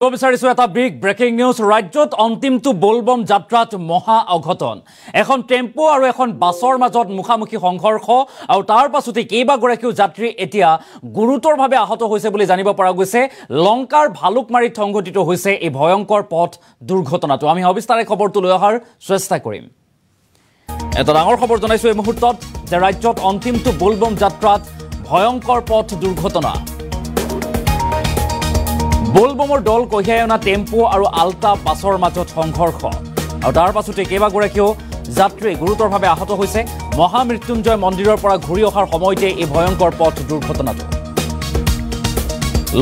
বিচাৰিছো এটা big breaking news ৰাজ্যত অন্তিমটো বোলবম যাত্ৰাত মহা অঘটন এখন টেম্পো আৰু এখন বাছৰ মাজত মুখামুখি সংঘৰ্ষ আৰু তাৰ পাছতে কেইবাগৰাকীও যাত্ৰী এতিয়া গুৰুতৰভাৱে আহত হৈছে বুলি জানিব পৰা গৈছে লংকাৰ ভালুকমাৰীত সংঘটিত হৈছে এই ভয়ংকৰ পথ দুৰ্ঘটনাটো আমি অবিস্তাৰে খবৰটো লৈ অহাৰ চেষ্টা কৰিম এটা ডাঙৰ খবৰ জনাইছো এই মুহূৰ্তত যে ৰাজ্যত অন্তিমটো বোলবম যাত্ৰাত ভয়ংকৰ পথ দুৰ্ঘটনা বোলবমৰ দল কঢ়িয়াই অনা টেম্পো আৰু আল্টা বাছৰ মাজত সংঘৰ্ষ আৰু তাৰ পাছতে কেইবাগৰাকীও যাত্ৰী গুৰুতৰভাৱে আহত হৈছে মহামৃত্যুঞ্জয় মন্দিৰৰ পৰা ঘূৰি অহাৰ সময়তে এই ভয়ংকৰ পথ দুৰ্ঘটনাটো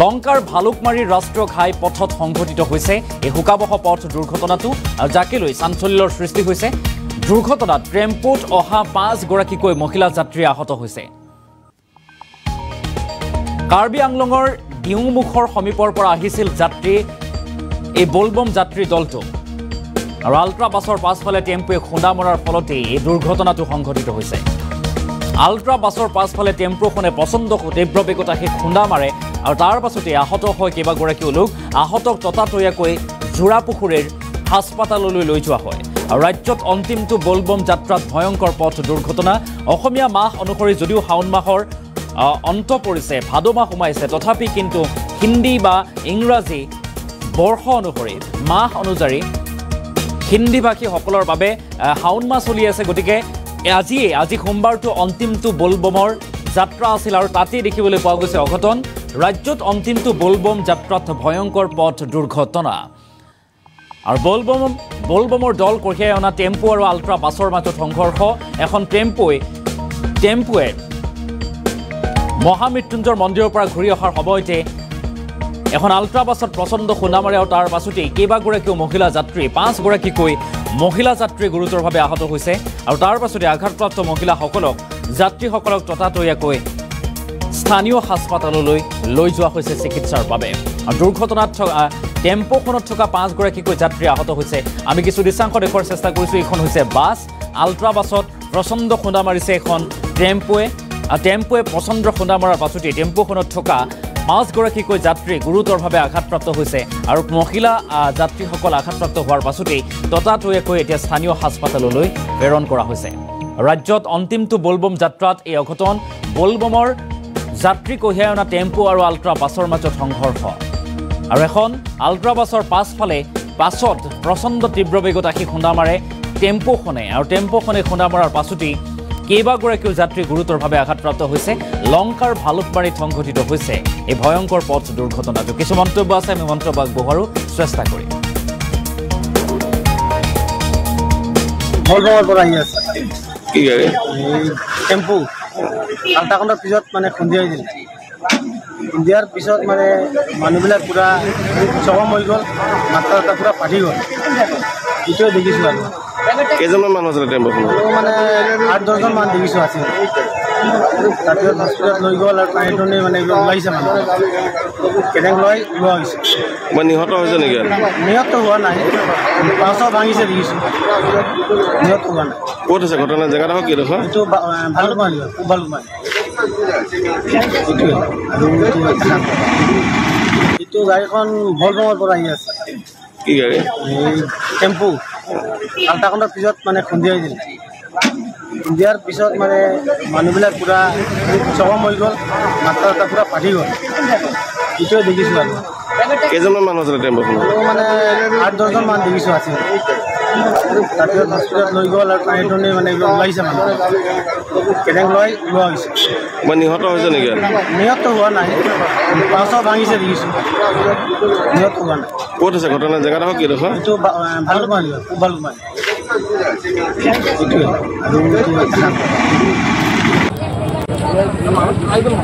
লংকাৰ ভালুকমাৰীৰ ৰাষ্ট্ৰীয় ঘাই পথত সংঘটিত হৈছে এই হুকাবহ পথ দুৰ্ঘটনাটো আৰু যাকে লৈ চাঞ্চল্যৰ সৃষ্টি হৈছে দুৰ্ঘটনাত টেম্পোত অহা 5 গৰাকীকৈ মহিলা যাত্ৰী আহত হৈছে কাৰ্বি আংলঙৰ দিউমুখৰ সমীপৰ পৰা আহিছিল যাত্ৰী এই বোলবম যাত্ৰী দলটো আৰু আল্ট্ৰা বাছৰ পাছফালে টেম্পোৱে খুন্দা মৰাৰ ফলতে এই দুৰ্ঘটনাটো সংঘটিত হৈছে আল্ট্ৰা বাছৰ পাছফালে টেম্পোখনে প্ৰচণ্ড তীব্ৰ বেগত আহি খুন্দা মাৰে আৰু তাৰ পাছতে আহত হৈ কেইবাগৰাকীও লোক আহতক ততাতৈয়াকৈ জোৰাপুখুৰীৰ হাস্পাতাললৈ লৈ যোৱা হয় আৰু ৰাজ্যত অন্তিমটো বোলবম যাত্ৰাত ভয়ংকৰ পথ দুৰ্ঘটনা অসমীয়া মাহ অনুসৰি যদিও শাওণ মাহৰ অন্ত পৰিছে ভাদ মাহ সোমাইছে তথাপি কিন্তু হিন্দী বা ইংৰাজী বৰ্ষ অনুসৰি মাহ অনুযায়ী হিন্দী ভাষীসকলৰ বাবে শাওণ মাহ চলি আছে গতিকে আজি সোমবাৰটো অন্তিমটো বোলবমৰ যাত্ৰা আছিল আৰু তাতেই দেখিবলৈ পোৱা গৈছে অঘটন ৰাজ্যত অন্তিমটো বোলবম যাত্ৰাত ভয়ংকৰ পথ দুৰ্ঘটনা আৰু বোলবমৰ দল কঢ়িয়াই অনা টেম্পো আৰু আল্ট্ৰা বাছৰ মাজত সংঘৰ্ষ এখন টেম্পোৱে মহামৃত্যুঞ্জয় মন্দিৰৰ পৰা ঘূৰি অহাৰ সময়তে এখন আল্ট্ৰা বাছত প্ৰচণ্ড খুন্দা মাৰে আৰু তাৰ পাছতেই কেইবাগৰাকীও মহিলা যাত্ৰী 5 গৰাকীকৈ মহিলা যাত্ৰী গুৰুতৰভাৱে আহত হৈছে আৰু তাৰ পাছতে আঘাতপ্ৰাপ্ত যাত্ৰীসকলক ততাতৈয়াকৈ স্থানীয় হাস্পাতাললৈ লৈ যোৱা হৈছে চিকিৎসাৰ বাবে আৰু দুৰ্ঘটনাত টেম্পোখনত থকা 5 গৰাকীকৈ যাত্ৰী আহত হৈছে আমি কিছু দৃশ্যাংশ দেখুৱাৰ চেষ্টা কৰিছোঁ এইখন হৈছে বাছ আল্ট্ৰা বাছত প্ৰচণ্ড খুন্দা মাৰিছে এখন টেম্পোৱে প্ৰচণ্ড খুন্দা মৰাৰ পাছতে টেম্পোখনত থকা 5 গৰাকীকৈ যাত্ৰী গুৰুতৰভাৱে আঘাতপ্ৰাপ্ত হৈছে আৰু মহিলা যাত্ৰীসকল আঘাতপ্ৰাপ্ত হোৱাৰ পাছতেই ততাতৈয়াকৈ এতিয়া স্থানীয় হাস্পাতাললৈ প্ৰেৰণ কৰা হৈছে ৰাজ্যত অন্তিমটো বোলবম যাত্ৰাত এই অঘটন বোলবমৰ যাত্ৰী কঢ়িয়াই অনা টেম্পো আৰু আল্ট্ৰা বাছৰ মাজত সংঘৰ্ষ আৰু এখন আল্ট্ৰা বাছৰ পাছত প্ৰচণ্ড তীব্ৰ বেগত আহি খুন্দা মাৰে টেম্পোখনে খুন্দা মৰাৰ পাছতেই কেইবাগৰাকীও যাত্ৰী গুৰুতৰভাৱে আঘাতপ্ৰাপ্ত হৈছে লংকাৰ ভালুকমাৰীত সংঘটিত হৈছে এই ভয়ংকৰ পথ দুৰ্ঘটনাটো কিছু মন্তব্য আছে আমি মন্তব্য আগবঢ়াৰো চেষ্টা কৰিম বোলবমৰ পৰা আহি আছে কি গাড়ী টেম্পো আল্টাখনৰ পিছত মানে খুন্দিয়াই দিলে খুন্দিয়াৰ পিছত মানে মানুহবিলাক পুৰা চকম হৈ গ'ল মাথা পুৰা ফাটি গ'ল এইটোৱে দেখিছোঁ আৰু কেইজনমান মানুহ আছিলে টেম্পোখনত মানে 8-10জন মান দেখিছোঁ আছিল তাৰপিছত হস্পিটেলত লৈ গ'ল আৰু টাইটনে মানে ওলাইছে মানুহ কেনেকৈ লোৱা হৈছে মই নিহত হৈছে নেকি নিহত হোৱা নাই পাঁচশ ভাঙিছে দেখিছোঁ নিহত হোৱা নাই ক'ত আছে ঘটনা জেগাডোখৰ কি দেখোন এইটো ভালুকমাৰী এইটো গাড়ীখন বোলবমৰ পৰা আহি আছে কি গাড়ী টেম্পো আল্টাখনৰ পিছত মানে খুন্দিয়াই দিলে খুন্দিয়াৰ পিছত মানে মানুহবিলাক পুৰা চকম হৈ গ'ল মাথা পুৰা ফাটি গ'ল এইটোৱে দেখিছোঁ আৰু কেইজনমান মানুহ আছিলে টেম্পোখনত মানে 8-10জন মান দেখিছোঁ আছিল তাৰপিছত হস্পিটেলত লৈ গ'ল আৰু টাইটনে মানে ওলাইছে মানুহ কেনেকৈ লোৱা হৈছে মই নিহত হৈছে নেকি নিহত হোৱা নাই পাঁচশ ভাঙিছে দেখিছোঁ নিহত হোৱা নাই ক'ত আছে ঘটনা জেগাডোখৰ কি দেখোন এইটো ভালুকমাৰী এইটোৱে